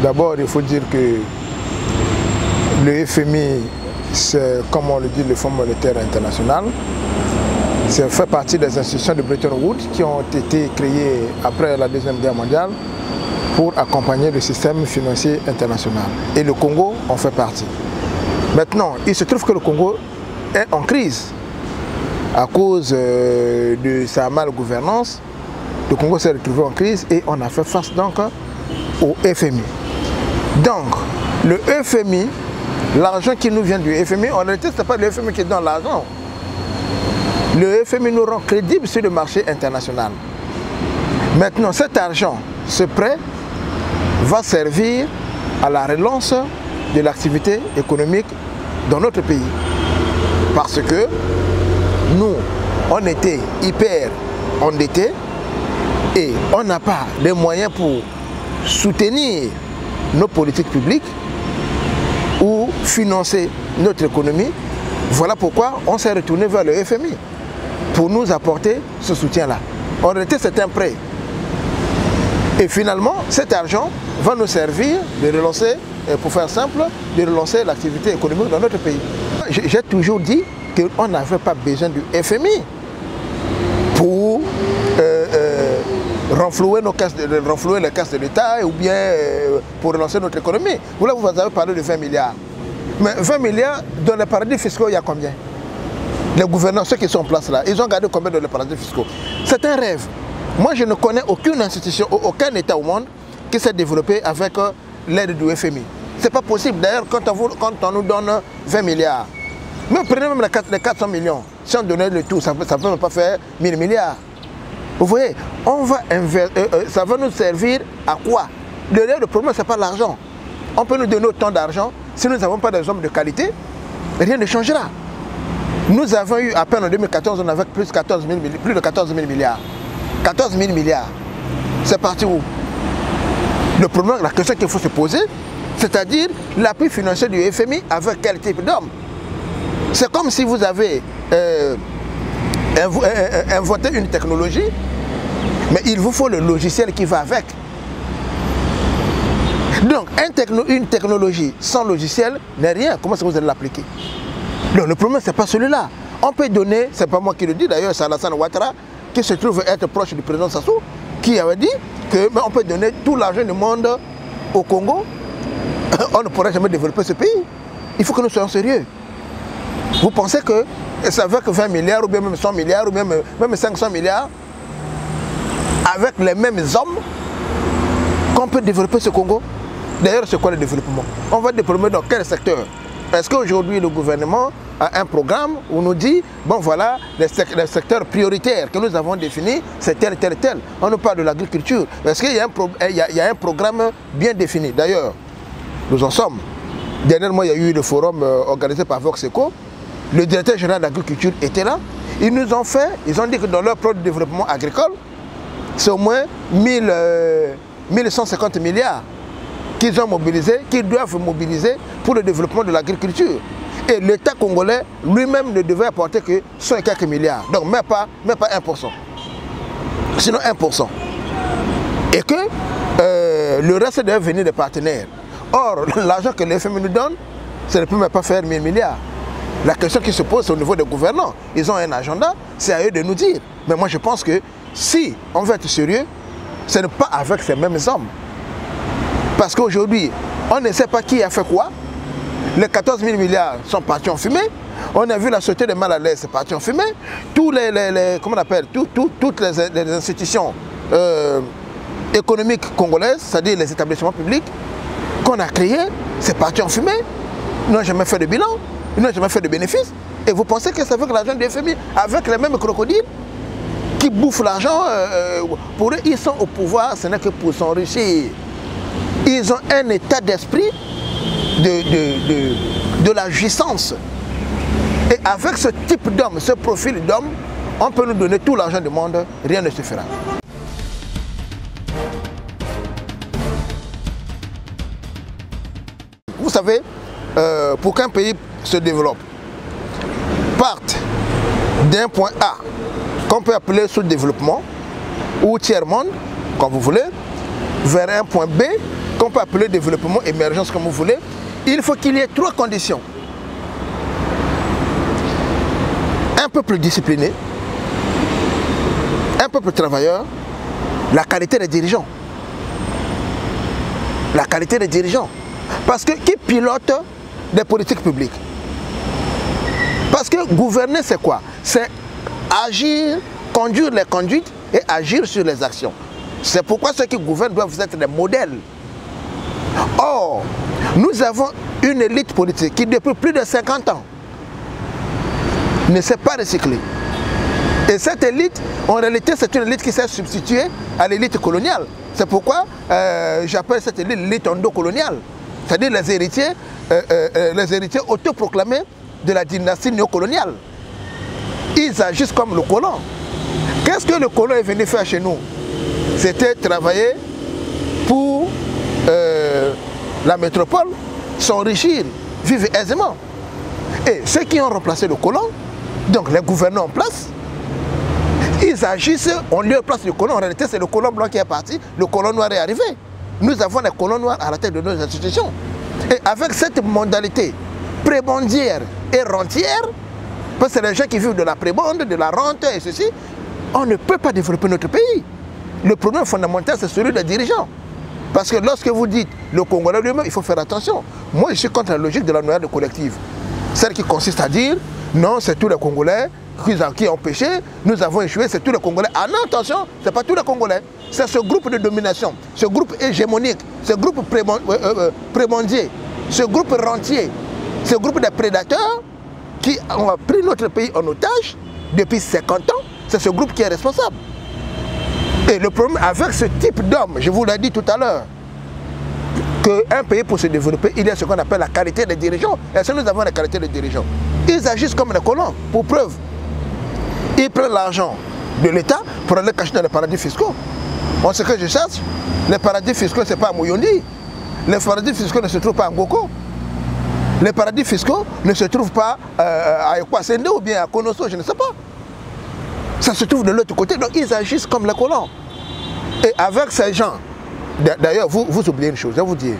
D'abord, il faut dire que le FMI, c'est, comme on le dit, le Fonds monétaire international. Ça fait partie des institutions de Bretton Woods qui ont été créées après la Deuxième Guerre mondiale pour accompagner le système financier international. Et le Congo en fait partie. Maintenant, il se trouve que le Congo est en crise à cause de sa malgouvernance. Le Congo s'est retrouvé en crise et on a fait face donc au FMI. Donc, le FMI, l'argent qui nous vient du FMI, en réalité, ce n'est pas le FMI qui donne l'argent. Le FMI nous rend crédibles sur le marché international. Maintenant, cet argent, ce prêt, va servir à la relance de l'activité économique dans notre pays. Parce que nous, on était hyper endettés et on n'a pas les moyens pour soutenir nos politiques publiques ou financer notre économie. Voilà pourquoi on s'est retourné vers le FMI pour nous apporter ce soutien-là. En réalité, c'est un prêt. Et finalement, cet argent va nous servir de relancer, pour faire simple, de relancer l'activité économique dans notre pays. J'ai toujours dit qu'on n'avait pas besoin du FMI pour renflouer les caisses de l'État ou bien pour relancer notre économie. Vous avez parlé de 20 milliards. Mais 20 milliards, dans les paradis fiscaux, il y a combien? Les gouvernants, ceux qui sont en place là, ils ont gardé combien dans les paradis fiscaux? C'est un rêve. Moi, je ne connais aucune institution, aucun État au monde qui s'est développé avec l'aide du FMI. Ce n'est pas possible. D'ailleurs, quand on nous donne 20 milliards, mais prenez même les 400 millions, si on donnait le tout, ça ne peut même pas faire 1000 milliards. Vous voyez, ça va nous servir à quoi? Le problème, ce n'est pas l'argent. On peut nous donner autant d'argent, si nous n'avons pas des hommes de qualité, rien ne changera. Nous avons eu, à peine en 2014, on avait plus de 14 000 milliards. 14 000 milliards. C'est parti où? Le problème, la question qu'il faut se poser, c'est-à-dire l'appui financier du FMI avec quel type d'homme? C'est comme si vous avez inventé une technologie, mais il vous faut le logiciel qui va avec. Donc, une technologie sans logiciel n'est rien. Comment est-ce que vous allez l'appliquer? Donc, le problème, ce n'est pas celui-là. On peut donner, ce n'est pas moi qui le dis, d'ailleurs, c'est Alassane Ouattara, qui se trouve être proche du président Sassou, qui avait dit qu'on peut donner tout l'argent du monde au Congo. On ne pourrait jamais développer ce pays. Il faut que nous soyons sérieux. Vous pensez que c'est avec 20 milliards, ou bien même 100 milliards, ou même 500 milliards, avec les mêmes hommes, qu'on peut développer ce Congo? D'ailleurs, c'est quoi le développement? On va développer dans quel secteur? Est-ce qu'aujourd'hui, le gouvernement a un programme où on nous dit, bon voilà, les secteurs prioritaires que nous avons définis, c'est tel, tel, tel. On nous parle de l'agriculture. Est-ce qu'il y a un programme bien défini? D'ailleurs, nous en sommes. Dernièrement, il y a eu le forum organisé par Voxeco. Le directeur général de l'agriculture était là. Ils nous ont fait, ils ont dit que dans leur plan de développement agricole, c'est au moins 1150 milliards qu'ils ont mobilisé, qu'ils doivent mobiliser pour le développement de l'agriculture. Et l'État congolais lui-même ne devait apporter que 100 et quelques milliards. Donc même pas 1%. Sinon 1%. Et que le reste devait venir des partenaires. Or, l'argent que le FMI nous donne, ça ne peut même pas faire 1000 milliards. La question qui se pose au niveau des gouvernants, ils ont un agenda, c'est à eux de nous dire. Mais moi je pense que si on veut être sérieux, ce n'est pas avec ces mêmes hommes. Parce qu'aujourd'hui, on ne sait pas qui a fait quoi. Les 14 000 milliards sont partis en fumée. On a vu la Société de mal à l'aise, c'est parti en fumée. Toutes les institutions économiques congolaises, c'est-à-dire les établissements publics qu'on a créés, c'est parti en fumée. Ils n'ont jamais fait de bilan, ils n'ont jamais fait de bénéfices. Et vous pensez que c'est avec l'argent du FMI, avec les mêmes crocodiles qui bouffent l'argent, pour eux, ils sont au pouvoir, ce n'est que pour s'enrichir. Ils ont un état d'esprit de la jouissance. Et avec ce type d'homme, ce profil d'homme, on peut nous donner tout l'argent du monde, rien ne suffira. Vous savez, pour qu'un pays se développe, parte d'un point A, qu'on peut appeler sous-développement, ou tiers-monde, comme vous voulez, vers un point B, qu'on peut appeler développement, émergence, comme vous voulez, il faut qu'il y ait 3 conditions. Un peuple discipliné, un peuple travailleur, la qualité des dirigeants. La qualité des dirigeants. Parce que qui pilote des politiques publiques? Parce que gouverner, c'est quoi? C'est agir, conduire les conduites et agir sur les actions. C'est pourquoi ceux qui gouvernent doivent être des modèles. Or, nous avons une élite politique qui, depuis plus de 50 ans, ne s'est pas recyclée. Et cette élite, en réalité, c'est une élite qui s'est substituée à l'élite coloniale. C'est pourquoi j'appelle cette élite l'élite endocoloniale. C'est-à-dire les héritiers autoproclamés de la dynastie néocoloniale. Ils agissent comme le colon. Qu'est-ce que le colon est venu faire chez nous? C'était travailler pour la métropole, s'enrichir, vivre aisément. Et ceux qui ont remplacé le colon, donc les gouvernants en place, ils agissent en lieu et place du colon. En réalité, c'est le colon blanc qui est parti, le colon noir est arrivé. Nous avons les colons noirs à la tête de nos institutions. Et avec cette modalité prébendière et rentière, parce que c'est les gens qui vivent de la prébende, de la rente et ceci, on ne peut pas développer notre pays. Le problème fondamental, c'est celui des dirigeants. Parce que lorsque vous dites le Congolais lui-même, il faut faire attention. Moi, je suis contre la logique de la noyade collective. Celle qui consiste à dire, non, c'est tous les Congolais qui ont péché, nous avons échoué, c'est tous les Congolais. Ah non, attention, ce n'est pas tous les Congolais. C'est ce groupe de domination, ce groupe hégémonique, ce groupe prébendier, ce groupe rentier, ce groupe de prédateurs qui ont pris notre pays en otage depuis 50 ans. C'est ce groupe qui est responsable. Et le problème avec ce type d'homme, je vous l'ai dit tout à l'heure, qu'un pays pour se développer, il y a ce qu'on appelle la qualité des dirigeants. Et si nous avons la qualité des dirigeants, ils agissent comme des colons. Pour preuve, ils prennent l'argent de l'État pour aller cacher dans les paradis fiscaux. On sait que je cherche, les paradis fiscaux, ce n'est pas à Moyondi. Les paradis fiscaux ne se trouvent pas à Ngoko. Les paradis fiscaux ne se trouvent pas à Ekwasende ou bien à Konoso, je ne sais pas. Ça se trouve de l'autre côté, donc ils agissent comme les colons. Et avec ces gens, d'ailleurs, vous oubliez une chose, je vais vous dire.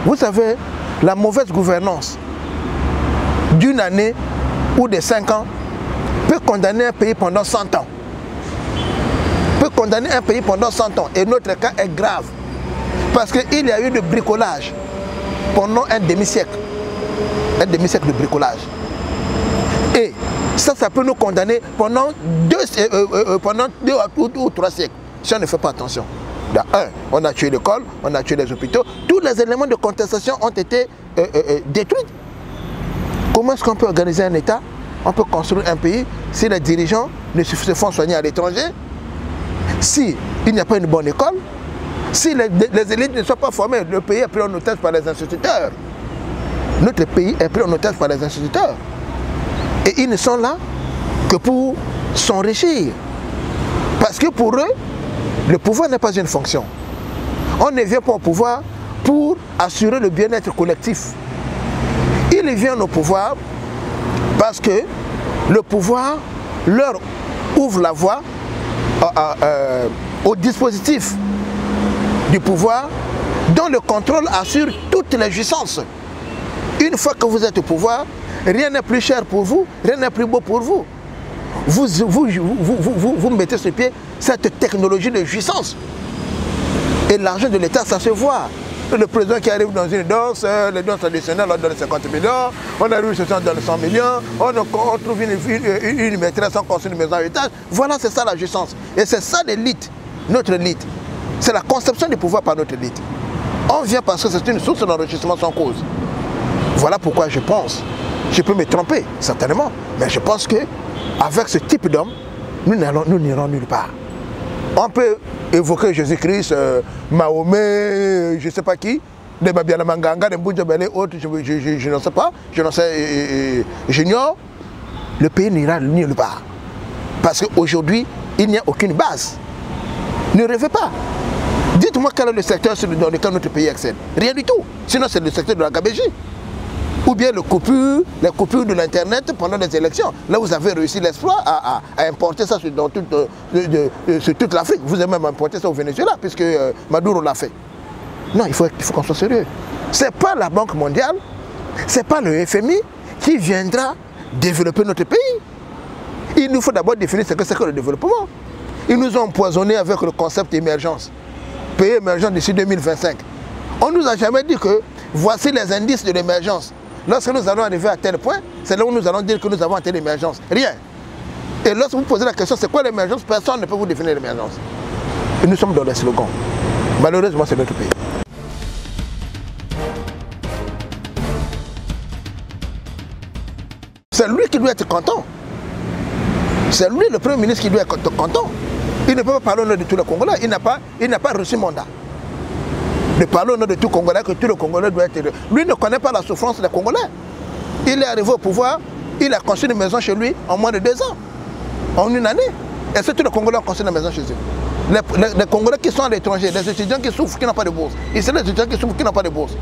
Vous savez, la mauvaise gouvernance d'une année ou de 5 ans peut condamner un pays pendant 100 ans. Peut condamner un pays pendant 100 ans. Et notre cas est grave. Parce qu'il y a eu de bricolage pendant un demi-siècle. Un demi-siècle de bricolage. Et ça peut nous condamner pendant 2 ou 3 siècles. Si on ne fait pas attention. On a tué l'école, on a tué les hôpitaux. Tous les éléments de contestation ont été détruits. Comment est-ce qu'on peut organiser un État? On peut construire un pays si les dirigeants ne se font soigner à l'étranger, si il n'y a pas une bonne école, si les élites ne sont pas formées. Le pays est pris en otage par les instituteurs. Notre pays est pris en otage par les instituteurs. Et ils ne sont là que pour s'enrichir. Parce que pour eux, le pouvoir n'est pas une fonction. On ne vient pas au pouvoir pour assurer le bien-être collectif. Ils viennent au pouvoir parce que le pouvoir leur ouvre la voie au dispositif du pouvoir dont le contrôle assure toutes les jouissances. Une fois que vous êtes au pouvoir, rien n'est plus cher pour vous, rien n'est plus beau pour vous. Vous mettez sur pied cette technologie de jouissance. Et l'argent de l'État, ça se voit. Le président qui arrive dans une danse, les danses traditionnelles, on donne 50 millions, on arrive ce soir, on donne 100 millions, on trouve une maîtresse, on construit une maison à étage. Voilà, c'est ça la jouissance. Et c'est ça l'élite, notre élite. C'est la conception du pouvoir par notre élite. On vient parce que c'est une source d'enrichissement sans cause. Voilà pourquoi je pense, je peux me tromper, certainement, mais je pense qu'avec ce type d'homme, nous n'irons nulle part. On peut évoquer Jésus-Christ, Mahomet, je ne sais pas qui, de Babiana Manganga, de Boudjabele, autres, je ne sais pas, j'ignore. Le pays n'ira nulle part. Parce qu'aujourd'hui, il n'y a aucune base. Ne rêvez pas. Dites-moi quel est le secteur dans lequel notre pays excelle. Rien du tout. Sinon, c'est le secteur de la gabégie. Ou bien les coupures de l'Internet pendant les élections. Là, vous avez réussi l'exploit à importer ça sur toute l'Afrique. Vous avez même importé ça au Venezuela, puisque Maduro l'a fait. Non, il faut qu'on soit sérieux. Ce n'est pas la Banque mondiale, ce n'est pas le FMI qui viendra développer notre pays. Il nous faut d'abord définir ce que c'est que le développement. Ils nous ont empoisonnés avec le concept d'émergence. Pays émergent d'ici 2025. On ne nous a jamais dit que voici les indices de l'émergence. Lorsque nous allons arriver à tel point, c'est là où nous allons dire que nous avons atteint l'émergence. Rien. Et lorsque vous posez la question, c'est quoi l'émergence? Personne ne peut vous définir l'émergence. Et nous sommes dans les slogans. Malheureusement, c'est notre pays. C'est lui qui doit être content. C'est lui le Premier ministre qui doit être content. Il ne peut pas parler au nom de tous les Congolais. Il n'a pas reçu mandat de parler au nom de tous les Congolais, que tous les Congolais doivent être... Lui ne connaît pas la souffrance des Congolais. Il est arrivé au pouvoir, il a construit une maison chez lui en moins de 2 ans. En une année. Et c'est tous les Congolais ont construit une maison chez eux. Les Congolais qui sont à l'étranger, les étudiants qui souffrent, qui n'ont pas de bourse. Ici, les étudiants qui souffrent, qui n'ont pas de bourse.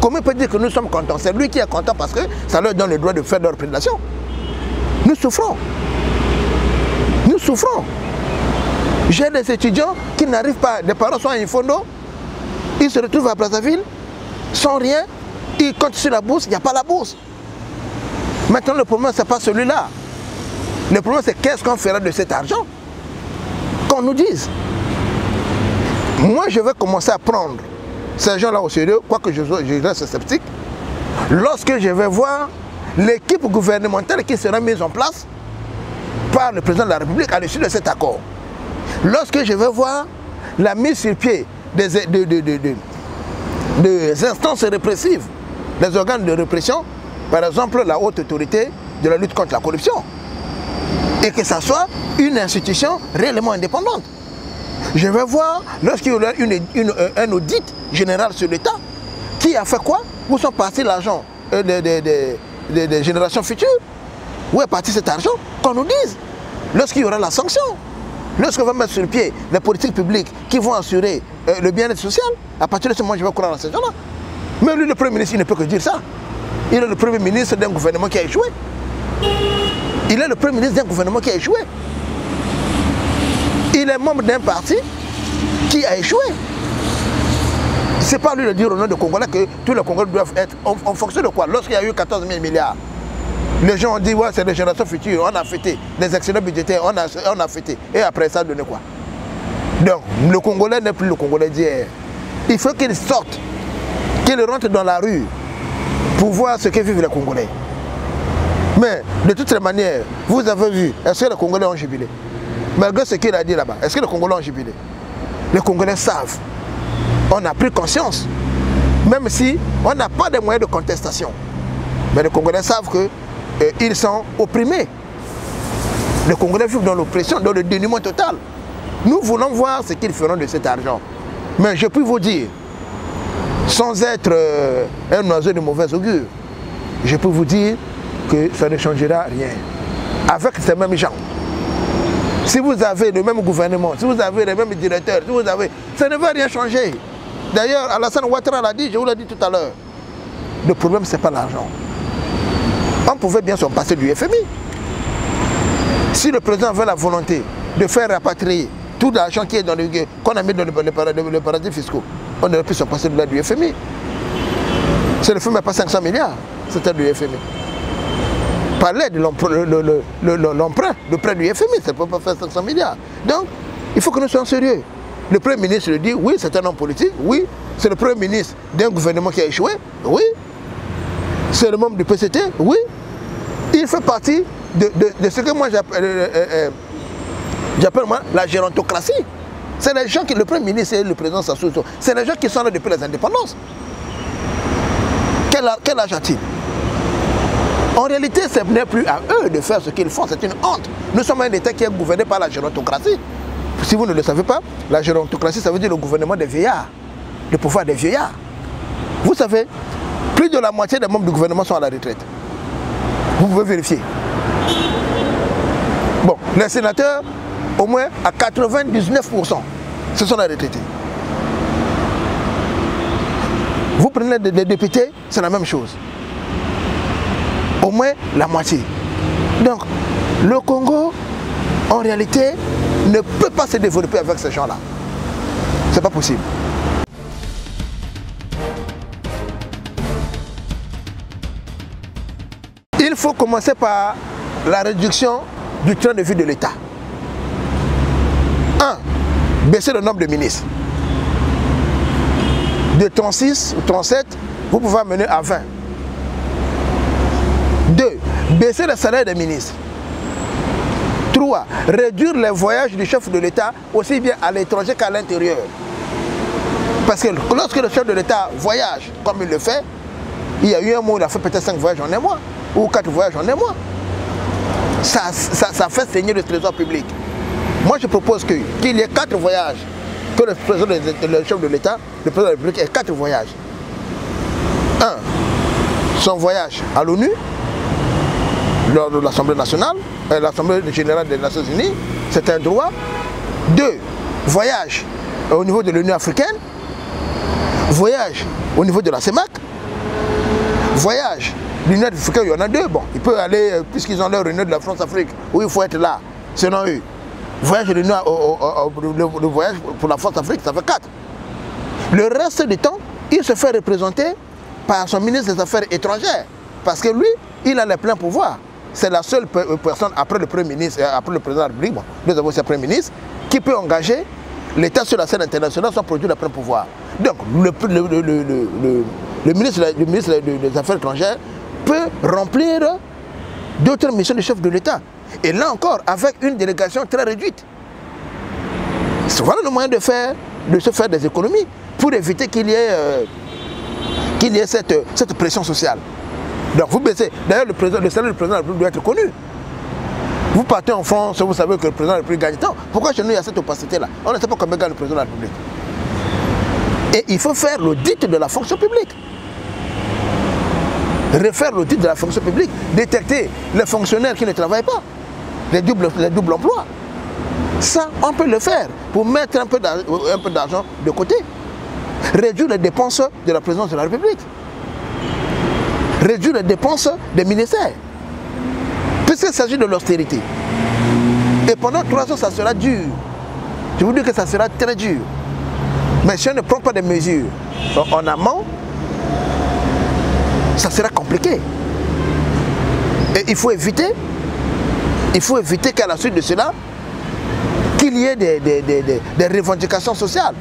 Comment il peut dire que nous sommes contents? C'est lui qui est content parce que ça leur donne le droit de faire leur prédation. Nous souffrons. Nous souffrons. J'ai des étudiants qui n'arrivent pas, des parents sont à Infondo, ils se retrouvent à Brazzaville, sans rien, ils comptent sur la bourse, il n'y a pas la bourse. Maintenant le problème ce n'est pas celui-là. Le problème c'est qu'est-ce qu'on fera de cet argent? Qu'on nous dise. Moi je vais commencer à prendre ces gens-là au sérieux, quoique je reste sceptique, lorsque je vais voir l'équipe gouvernementale qui sera mise en place par le président de la République à l'issue de cet accord. Lorsque je vais voir la mise sur pied des instances répressives, des organes de répression, par exemple la haute autorité de la lutte contre la corruption, et que ça soit une institution réellement indépendante. Je vais voir lorsqu'il y aura un audit général sur l'État, qui a fait quoi? Où sont partis l'argent des générations futures? Où est parti cet argent? Qu'on nous dise. Lorsqu'il y aura la sanction, lorsqu'on va mettre sur le pied les politiques publiques qui vont assurer le bien-être social, à partir de ce moment, je vais croire dans ces gens-là. Mais lui, le Premier ministre, il ne peut que dire ça. Il est le Premier ministre d'un gouvernement qui a échoué. Il est le Premier ministre d'un gouvernement qui a échoué. Il est membre d'un parti qui a échoué. Ce n'est pas lui de dire au nom des Congolais que tous les Congolais doivent être en fonction de quoi? Lorsqu'il y a eu 14 000 milliards, les gens ont dit, ouais, c'est les générations futures, on a fêté, les excédents budgétaires, on a fêté. Et après ça, donné quoi? Donc, le Congolais n'est plus le Congolais d'hier. Il faut qu'il sorte, qu'il rentre dans la rue pour voir ce que vivent les Congolais. Mais, de toutes les manières, vous avez vu, est-ce que les Congolais ont jubilé? Malgré ce qu'il a dit là-bas, est-ce que les Congolais ont jubilé? Les Congolais savent. On a pris conscience, même si on n'a pas de moyens de contestation. Mais les Congolais savent qu'ils sont opprimés. Les Congolais vivent dans l'oppression, dans le dénuement total. Nous voulons voir ce qu'ils feront de cet argent. Mais je peux vous dire, sans être un oiseau de mauvais augure, je peux vous dire que ça ne changera rien. Avec ces mêmes gens. Si vous avez le même gouvernement, si vous avez les mêmes directeurs, si vous avez... ça ne va rien changer. D'ailleurs, Alassane Ouattara l'a dit, je vous l'ai dit tout à l'heure. Le problème, ce n'est pas l'argent. On pouvait bien s'en passer du FMI. Si le président avait la volonté de faire rapatrier tout l'argent qui est dans qu'on a mis dans les paradis fiscaux, on aurait pu s'en passer de là du FMI. C'est le FMI n'a pas 500 milliards, c'était du FMI. Par l'aide de l'emprunt, le prêt du FMI, ça ne peut pas faire 500 milliards. Donc, il faut que nous soyons sérieux. Le Premier ministre le dit, oui, c'est un homme politique, oui. C'est le Premier ministre d'un gouvernement qui a échoué, oui. C'est le membre du PCT, oui. Il fait partie de ce que moi j'appelle la gérontocratie. C'est les gens qui, le Premier ministre et le président Sassou Nguesso, c'est les gens qui sont là depuis les indépendances. Quel âge a-t-il? En réalité, ce n'est plus à eux de faire ce qu'ils font, c'est une honte. Nous sommes un État qui est gouverné par la gérontocratie. Si vous ne le savez pas, la gérontocratie, ça veut dire le gouvernement des vieillards, le pouvoir des vieillards. Vous savez, plus de la moitié des membres du gouvernement sont à la retraite. Vous pouvez vérifier. Bon, les sénateurs, au moins à 99%, ce sont les retraités. Vous prenez des députés, c'est la même chose. Au moins la moitié. Donc, le Congo, en réalité, ne peut pas se développer avec ces gens-là. C'est pas possible. Il faut commencer par la réduction du train de vie de l'État. 1. Baisser le nombre de ministres. De 36 ou 37, vous pouvez amener à 20. 2. Baisser le salaire des ministres. 3. Réduire les voyages du chef de l'État aussi bien à l'étranger qu'à l'intérieur. Parce que lorsque le chef de l'État voyage comme il le fait, il y a eu un mois où il a fait peut-être 5 voyages en un mois, ou 4 voyages en un mois. Ça fait saigner le trésor public. Moi je propose qu'il y ait 4 voyages, que le chef de l'État, le président de la République ait 4 voyages. 1. Son voyage à l'ONU, lors de l'Assemblée nationale, l'Assemblée générale des Nations Unies, c'est un droit. 2. Voyage au niveau de l'Union africaine, voyage au niveau de la CEMAC, voyage l'Union africaine, il y en a 2. Bon, il peut aller, puisqu'ils ont leur réunion de la France-Afrique, où il faut être là, selon eux. Voyage, le voyage pour la France-Afrique, ça fait 4. Le reste du temps, il se fait représenter par son ministre des Affaires étrangères. Parce que lui, il a les pleins pouvoirs. C'est la seule personne, après le Premier ministre, après le président de la République, bon, nous avons aussi le Premier ministre, qui peut engager l'État sur la scène internationale sans produire le plein pouvoir. Donc, le ministre des Affaires étrangères peut remplir d'autres missions de chef de l'État. Et là encore, avec une délégation très réduite. Voilà le moyen de se faire des économies pour éviter qu'il y ait cette pression sociale. Donc vous baissez. D'ailleurs, le salaire du président de la République doit être connu. Vous partez en France, vous savez que le président de la République gagne tant. Pourquoi chez nous il y a cette opacité-là? On ne sait pas combien gagne le président de la République. Et il faut faire l'audit de la fonction publique. Refaire l'audit de la fonction publique, détecter les fonctionnaires qui ne travaillent pas, les doubles emplois. Ça, on peut le faire pour mettre un peu d'argent de côté. Réduire les dépenses de la présidence de la République. Réduire les dépenses des ministères. Puisqu'il s'agit de l'austérité. Et pendant 3 ans, ça sera dur. Je vous dis que ça sera très dur. Mais si on ne prend pas des mesures en amont, ça sera compliqué. Et il faut éviter qu'à la suite de cela, qu'il y ait des revendications sociales.